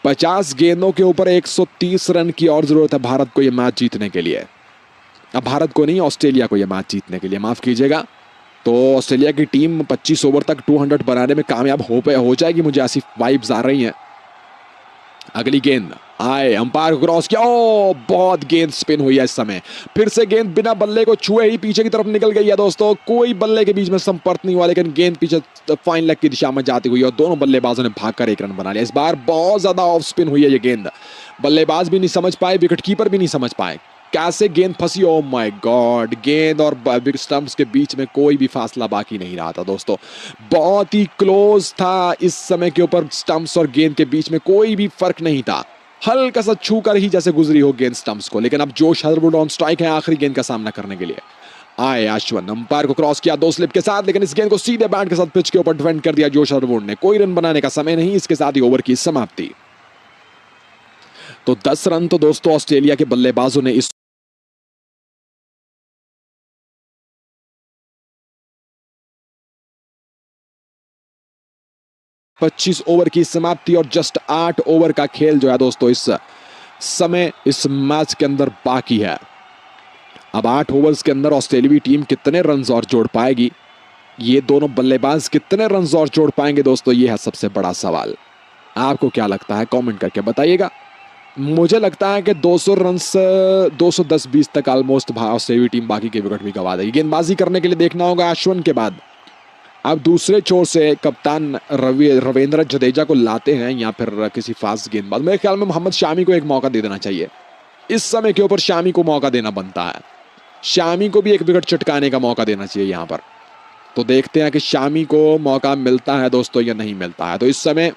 50 गेंदों के ऊपर 130 रन की और जरूरत है भारत को यह मैच जीतने के लिए। अब भारत को नहीं, ऑस्ट्रेलिया को यह मैच जीतने के लिए, माफ कीजिएगा। तो ऑस्ट्रेलिया की टीम 25 ओवर तक 200 बनाने में कामयाब हो जाएगी, मुझे ऐसी वाइब्स आ रही हैं। अगली गेंद आए, अंपायर को क्रॉस किया, ओ बहुत गेंद स्पिन हुई है इस समय। फिर से गेंद बिना बल्ले को छुए ही पीछे की तरफ निकल गई है दोस्तों। कोई बल्ले के बीच में संपर्क नहीं हुआ, लेकिन गेंद पीछे फाइन लेग की दिशा में जाती हुई और दोनों बल्लेबाजों ने भागकर एक रन बना लिया। इस बार बहुत ज्यादा ऑफ स्पिन हुई है ये गेंद, बल्लेबाज भी नहीं समझ पाए, विकेट कीपर भी नहीं समझ पाए कैसे गेंद फंसी। ओ माय गॉड, गेंद और स्टंप्स के बीच में कोई भी फासला बाकी नहीं रहा था दोस्तों। बहुत ही क्लोज था इस समय के ऊपर, स्टंप्स और गेंद के बीच में कोई भी फर्क नहीं था। हल्का सा छू कर ही जैसे गुजरी हो गेंद स्टंप्स को। लेकिन अब जोश हजरवुड ऑन स्ट्राइक है आखिरी गेंद का सामना करने के लिए। आए अश्विन, अंपायर को क्रॉस किया 2 स्लिप के साथ, लेकिन इस गेंद को सीधे बैट के साथ पिच के ऊपर डिफेंड कर दिया जोश हजरवुड ने। कोई रन बनाने का समय नहीं, इसके साथ ही ओवर की समाप्ति। तो 10 रन तो दोस्तों ऑस्ट्रेलिया के बल्लेबाजों ने इस 25 ओवर की समाप्ति और जस्ट 8 ओवर का खेल जो है दोस्तों इस समय इस मैच के अंदर बाकी है। अब 8 ओवर्स के अंदर ऑस्ट्रेलियाई टीम कितने रन और जोड़ पाएगी, ये दोनों बल्लेबाज कितने रन और जोड़ पाएंगे दोस्तों, ये है सबसे बड़ा सवाल। आपको क्या लगता है कमेंट करके बताइएगा। मुझे लगता है कि 200 रन 210-20 तक ऑलमोस्ट ऑस्ट्रेलियाई टीम बाकी के विकेट भी गवा देगी। गेंदबाजी करने के लिए देखना होगा अश्विन के बाद अब दूसरे छोर से कप्तान रविंद्र जडेजा को लाते हैं या फिर किसी फास्ट गेंदबाज। मेरे ख्याल में मोहम्मद शामी को एक मौका दे देना चाहिए। इस समय के ऊपर शामी को मौका देना बनता है, शामी को भी एक विकेट चटकाने का मौका देना चाहिए यहां पर। तो देखते हैं कि शामी को मौका मिलता है दोस्तों या नहीं मिलता है। तो इस समय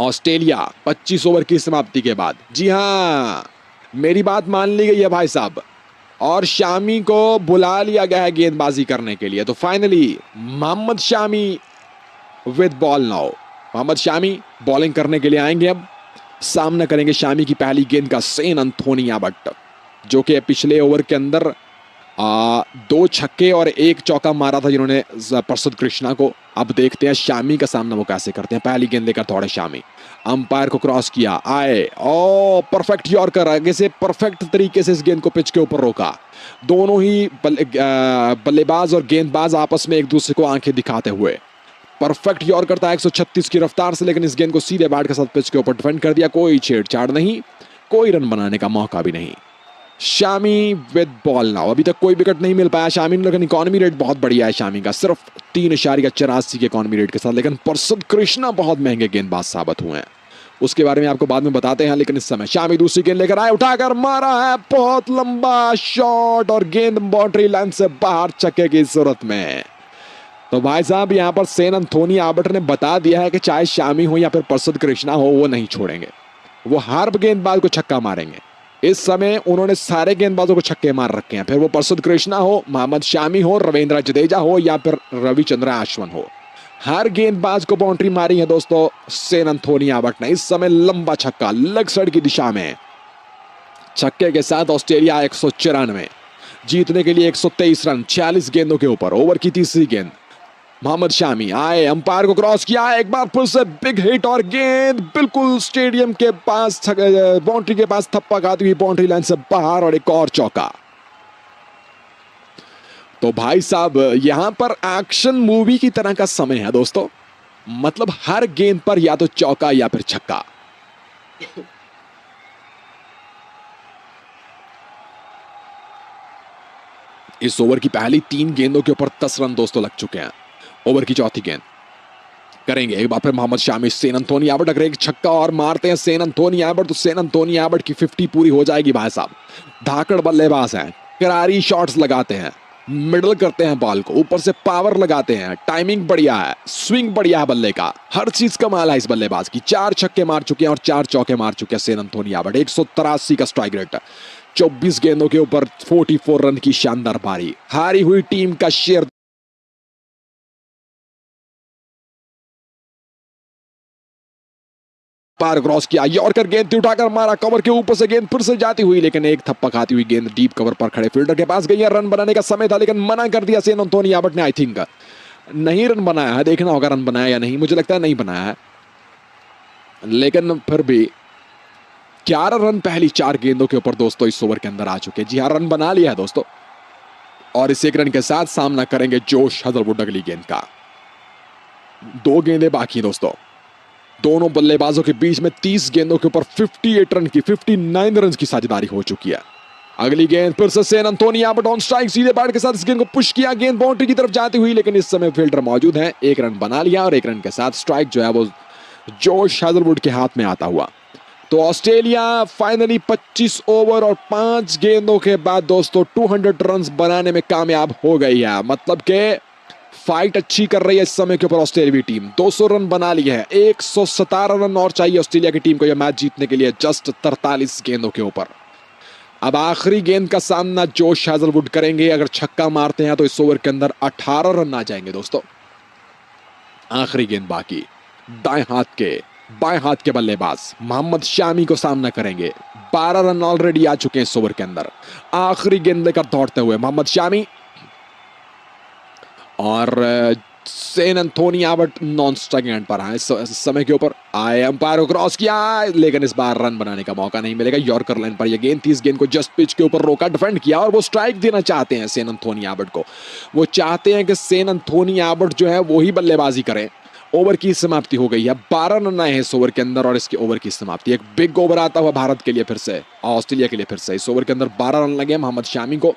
ऑस्ट्रेलिया 25 ओवर की समाप्ति के बाद, जी हां मेरी बात मान ली गई है भाई साहब, और शामी को बुला लिया गया है गेंदबाजी करने के लिए। तो finally Mohammed Shami with ball now, Mohammed Shami bowling करने के लिए आएंगे। अब सामना करेंगे शामी की पहली गेंद का सेन एंथोनी एबट, जो कि पिछले ओवर के अंदर 2 छक्के और 1 चौका मारा था जिन्होंने प्रसिद्ध कृष्णा को। अब देखते हैं शामी का सामना वो कैसे करते हैं। पहली गेंद लेकर दौड़े शामी, अंपायर को क्रॉस किया, आए ओ परफेक्ट यॉर्कर, आगे से परफेक्ट तरीके से इस गेंद को पिच के ऊपर रोका। दोनों ही बल्लेबाज और गेंदबाज आपस में एक दूसरे को आंखें दिखाते हुए परफेक्ट यॉर्कर था 136 की रफ्तार से, लेकिन इस गेंद को सीधे बैट के साथ पिच के ऊपर डिफेंड कर दिया। कोई छेड़छाड़ नहीं, कोई रन बनाने का मौका भी नहीं। शामी विद बॉल नाउ, अभी तक कोई विकेट नहीं मिल पाया शामी, लेकिन इकोनॉमी रेट बहुत बढ़िया है शामी का, सिर्फ 3.84 के इकोनॉमी रेट के साथ। लेकिन प्रसिद्ध कृष्णा बहुत महंगे गेंदबाज साबित हुए हैं, उसके बारे में आपको बाद में बताते हैं। लेकिन इस समय शामी दूसरी गेंद लेकर आए, उठाकर मारा है बहुत लंबा शॉट और गेंद बाउंड्री लाइन से बाहर, छक्के की सूरत में। तो भाई साहब यहां पर सेन एंथोनी एबट ने बता दिया है कि चाहे शामी हो या फिर प्रसिद्ध कृष्णा हो, वो नहीं छोड़ेंगे, वो हर गेंदबाज को छक्का मारेंगे। इस समय उन्होंने सारे गेंदबाजों को छक्के मार रखे हैं, फिर वो प्रसिद्ध कृष्णा हो, मोहम्मद शामी हो, रविंद्र जडेजा हो या फिर रविचंद्र अश्विन हो, हर गेंदबाज को बाउंड्री मारी है दोस्तों सेन एंथोनी एबट ने। इस समय लंबा छक्का लेग साइड की दिशा में, छक्के के साथ ऑस्ट्रेलिया 194 जीतने के लिए 123 रन 46 गेंदों के ऊपर। ओवर की तीसरी गेंद, मोहम्मद शामी आए, अंपायर को क्रॉस किया, एक बार फिर से बिग हिट और गेंद बिल्कुल स्टेडियम के पास बाउंड्री के पास थप्पा खाती हुई बाउंड्री लाइन से बाहर और एक और चौका। तो भाई साहब यहां पर एक्शन मूवी की तरह का समय है दोस्तों, मतलब हर गेंद पर या तो चौका या फिर छक्का। इस ओवर की पहली 3 गेंदों के ऊपर 10 रन दोस्तों लग चुके हैं। ओवर की चौथी गेंद करेंगे एक बार फिर मोहम्मद शामी, सेन एंथोनी एबट अगर एक छक्का और मारते हैं सेन एंथोनी एबट, तो सेन एंथोनी एबट की 50 पूरी हो जाएगी भाई साहब। धाकड़ बल्लेबाज हैं, करारी शॉट्स लगाते हैं, मिडल करते हैं बॉल को, ऊपर से पावर लगाते हैं, टाइमिंग बढ़िया है, स्विंग बढ़िया है बल्ले का, हर चीज कमाल है इस बल्लेबाज की। 4 छक्के मार चुके हैं और 4 चौके मार चुके हैं सेन एंथोनी एबट। 183 का स्ट्राइक रेट, 24 गेंदों के ऊपर 44 रन की शानदार पारी। हारी हुई टीम का शेयर पार क्रॉस किया, यॉर्कर गेंद उठाकर मारा, कवर के ऊपर से गेंद फिर से जाती हुई, लेकिन एक थप्पा खाती हुई गेंद डीप कवर पर खड़े फील्डर के पास गई है। रन बनाने का समय था लेकिन मना कर दिया सेन एंथोनी एबट ने। आई थिंक नहीं रन बनाया है, देखना होगा रन बनाया या नहीं, मुझे लगता है नहीं बनाया है। लेकिन फिर भी 11 रन पहली 4 गेंदों के ऊपर दोस्तों इस ओवर के अंदर आ चुके हैं। जी हाँ, रन बना लिया है दोस्तों, और इस 1 रन के साथ सामना करेंगे जोश हैजलवुड अगली गेंद का। 2 गेंदें बाकी दोस्तों, दोनों बल्लेबाजों के बीच में 30 गेंदों के ऊपर 58 रन की 59 रन की साझेदारी हो चुकी है। अगली गेंद फिर से Sen Anthony Abbott on strike, सीधे बैट के साथ इस गेंद को पुश किया, गेंद बाउंड्री की तरफ जाती हुई, लेकिन इस समय फील्डर मौजूद है। 1 रन बना लिया और 1 रन के साथ स्ट्राइक जो है वो जोश हैजलवुड के हाथ में आता हुआ। तो ऑस्ट्रेलिया फाइनली 25 ओवर और 5 गेंदों के बाद दोस्तों 200 रन बनाने में कामयाब हो गई है। मतलब के फाइट अच्छी कर रही है इस समय के ऊपर ऑस्ट्रेलियाई टीम। 200 रन बना लिए है, 117 रन और चाहिए ऑस्ट्रेलिया की टीम को यह मैच जीतने के लिए, जस्ट 43 गेंदों के ऊपर। अब आखिरी गेंद का सामना जोश हैजलवुड करेंगे। अगर छक्का मारते हैं तो इस ओवर के अंदर 18 रन आ जाएंगे दोस्तों। आखिरी गेंद बाकी, बाएं हाथ के बल्लेबाज मोहम्मद शामी को सामना करेंगे। 12 रन ऑलरेडी आ चुके हैं इस ओवर के अंदर। आखिरी गेंद लेकर दौड़ते हुए मोहम्मद शामी, और Sen Anthony Abbott non striking and पर है इस समय के ऊपर। आए अंपायर को क्रॉस किया, लेकिन इस बार रन बनाने का मौका नहीं मिलेगा। यॉर्कर लाइन पर यह गेंद थी, इस गेंद को जस्ट पिच के ऊपर रोका, डिफेंड किया, और वो स्ट्राइक देना चाहते हैं सेन एंथोनी एबट को। वो चाहते हैं कि सेन एंथोनी एबट जो है वो ही बल्लेबाजी करें। ओवर की समाप्ति हो गई है, 12 रन आए हैं इस ओवर के अंदर, और इसके ओवर की समाप्ति। एक बिग ओवर आता हुआ भारत के लिए फिर से, ऑस्ट्रेलिया के लिए फिर से। इस ओवर के अंदर 12 रन लगे मोहम्मद शामी को,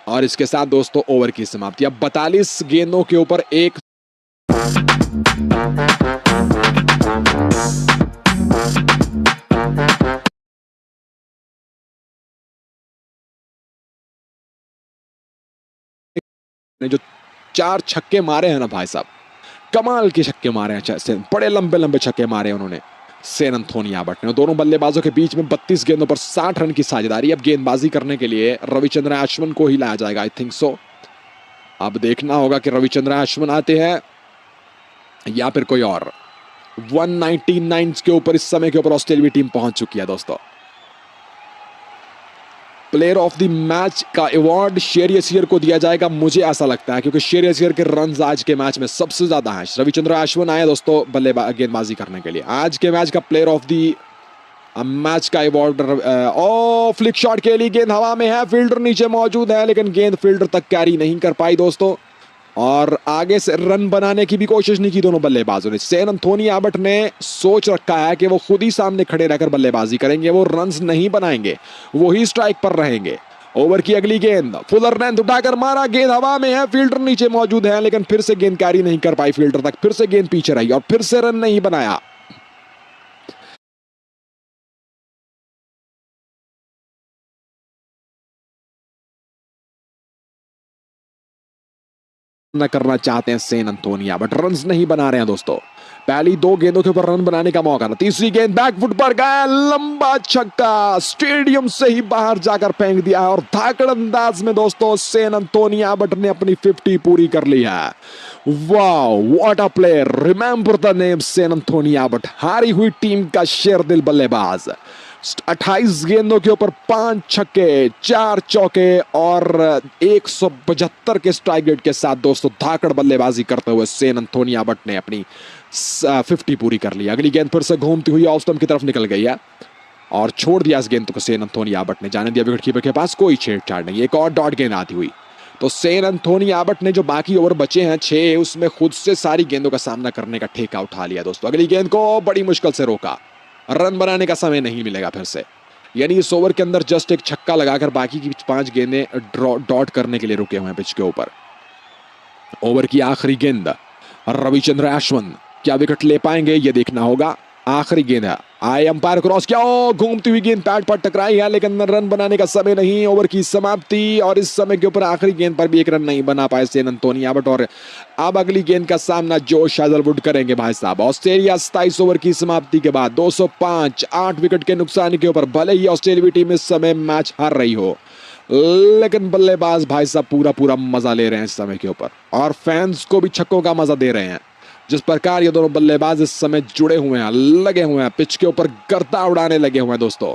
और इसके साथ दोस्तों ओवर की समाप्ति। अब 42 गेंदों के ऊपर एक ने जो 4 छक्के मारे हैं ना भाई साहब, कमाल के छक्के मारे हैं, बड़े लंबे लंबे छक्के मारे हैं उन्होंने सेन एंथोनी एबट ने। दोनों बल्लेबाजों के बीच में 32 गेंदों पर 60 रन की साझेदारी। अब गेंदबाजी करने के लिए रविचंद्रन अश्विन को ही लाया जाएगा, आई थिंक सो। अब देखना होगा कि रविचंद्रन अश्विन आते हैं या फिर कोई और। 199 के ऊपर इस समय के ऊपर ऑस्ट्रेलिया टीम पहुंच चुकी है दोस्तों। प्लेयर ऑफ द मैच का अवार्ड शेरियर को दिया जाएगा, मुझे ऐसा लगता है, क्योंकि शेरियर के रन्स आज के मैच में सबसे ज्यादा हैं। रविचंद्र अश्विन आए दोस्तों गेंदबाजी करने के लिए। आज के मैच का प्लेयर ऑफ द मैच का अवार्ड, फ्लिक शॉट के लिए गेंद हवा में है, फील्डर नीचे मौजूद है, लेकिन गेंद फील्डर तक कैरी नहीं कर पाई दोस्तों, और आगे से रन बनाने की भी कोशिश नहीं की दोनों बल्लेबाजों ने। सेन एंथोनी एबट ने सोच रखा है कि वो खुद ही सामने खड़े रहकर बल्लेबाजी करेंगे, वो रन्स नहीं बनाएंगे, वो ही स्ट्राइक पर रहेंगे। ओवर की अगली गेंद, फुलर ने उठाकर मारा, गेंद हवा में है, फील्डर नीचे मौजूद है, लेकिन फिर से गेंद कैरी नहीं कर पाई फील्डर तक, फिर से गेंद पीछे रही और फिर से रन नहीं बनाया। न करना चाहते हैं सेन एंथोनी एबट, रन्स नहीं बना रहे हैं दोस्तों। पहली 2 गेंदों के ऊपर रन बनाने का मौका था, तीसरी गेंद बैकफुट पर गया, लंबा छक्का, स्टेडियम से ही बाहर जाकर फेंक दिया है, और धाकड़ अंदाज में दोस्तों सेन एंथोनी एबट ने अपनी 50 पूरी कर ली है। Wow, what a player, remember the name Sen Anthony Abbott. हारी हुई टीम का शेरदिल बल्लेबाज। 28 गेंदों के ऊपर 5 छक्के, 4 चौके और 175 के स्ट्राइक रेट के साथ दोस्तों धाकड़ बल्लेबाजी करते हुए सेन एंथोनी एबट ने अपनी 50 पूरी कर ली। अगली गेंद फिर से घूमती हुई ऑफ स्टंप की तरफ निकल गई है, और छोड़ दिया इस गेंद को सेन एंथोनी एबट ने, जाने दिया विकेट कीपर के पास कोई छेड़छाड़ नहीं। एक और डॉट गेंद आती हुई, तो सेन एंथोनी एबट ने जो बाकी ओवर बचे हैं 6, उसमें खुद से सारी गेंदों का सामना करने का ठेका उठा लिया दोस्तों। अगली गेंद को बड़ी मुश्किल से रोका, रन बनाने का समय नहीं मिलेगा फिर से, यानी इस ओवर के अंदर जस्ट एक छक्का लगाकर बाकी की 5 गेंदें डॉट करने के लिए रुके हुए हैं पिच के ऊपर। ओवर की आखिरी गेंद, रविचंद्र अश्विन क्या विकेट ले पाएंगे ये देखना होगा। आखिरी गेंद है, आए अंपायर क्रॉस किया, घूमती हुई गेंद पैड पर टकराई है, लेकिन रन बनाने का समय नहीं। ओवर की समाप्ति, और इस समय के ऊपर आखिरी गेंद पर भी एक रन नहीं बना पाए सेन एंथोनी एबट, और अब अगली गेंद का सामना जोश हैजलवुड करेंगे भाई साहब। ऑस्ट्रेलिया 27 ओवर की समाप्ति के बाद 205, 8 विकेट के नुकसान के ऊपर, भले ही ऑस्ट्रेलिया टीम इस समय मैच हार रही हो, लेकिन बल्लेबाज भाई साहब पूरा पूरा मजा ले रहे हैं इस समय के ऊपर, और फैंस को भी छक्कों का मजा दे रहे हैं। जिस प्रकार ये दोनों बल्लेबाज इस समय जुड़े हुए हैं, लगे हुए हैं, पिच के ऊपर गर्दा उड़ाने लगे हुए हैं दोस्तों।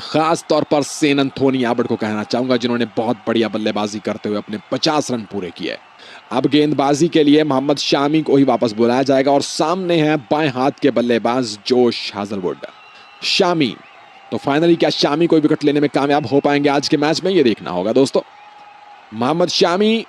खास तौर पर सेन एंथोनी एबट को कहना चाहूंगा, जिन्होंने बहुत बढ़िया बल्लेबाजी करते हुए अपने 50 रन पूरे किए। अब गेंदबाजी के लिए मोहम्मद शामी को ही वापस बुलाया जाएगा और सामने है बाएं हाथ के बल्लेबाज जोश हाजलवुड। शामी, तो फाइनली क्या शामी कोई विकेट लेने में कामयाब हो पाएंगे आज के मैच में, ये देखना होगा दोस्तों। मोहम्मद शामी